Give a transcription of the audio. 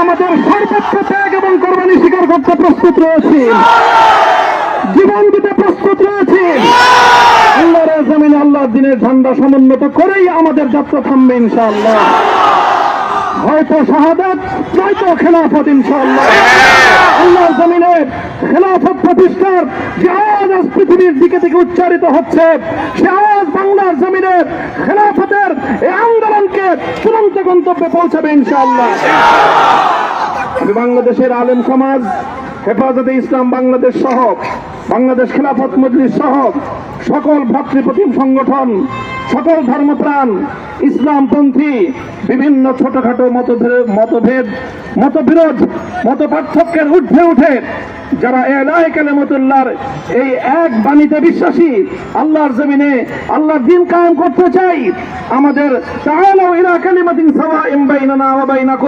আমাদের সর্বোচ্চ ত্যাগ এবং কোরবানি স্বীকার করতে প্রস্তুত রয়েছি, জীবন দিতে প্রস্তুত রয়েছি। আল্লাহর জমিনে আল্লাহর দিনের ঝান্ডা সমুন্নত করেই আমাদের যাত্রা থামবে ইনশাআল্লাহ। হয়তো শাহাদাত, নয়তো খেলাফত ইনশাআল্লাহ। আল্লাহর জমিনে খেলাফত প্রতিষ্ঠার যে আওয়াজ আজ পৃথিবীর দিকে থেকে উচ্চারিত হচ্ছে, সে আওয়াজ বাংলার জমিনে খেলাফতের এই আন্দোলনকে চূড়ান্ত গন্তব্যে পৌঁছাবে ইনশাআল্লাহ। আমি বাংলাদেশের আলেম সমাজ, হেফাজতে ইসলাম বাংলাদেশ সহ বাংলাদেশ খেলাফত মজলিস সহ সকল ভ্রাতৃপ্রতিম সংগঠন, সকল ধর্মপ্রাণ, ইসলামপন্থী বিভিন্ন ছোটখাটো মতভেদ, মতবিরোধ, মত পার্থক্যের ঊর্ধ্বে উঠে যারা ইলাহি কালিমাতুল্লাহর এই এক বাণীতে বিশ্বাসী, আল্লাহর জমিনে আল্লাহর দ্বীন কায়েম করতে চাই, আমাদের তাআলাউ ইলা কালিমাতিন সাওয়াইন বাইনানা ওয়া বাইনাকুম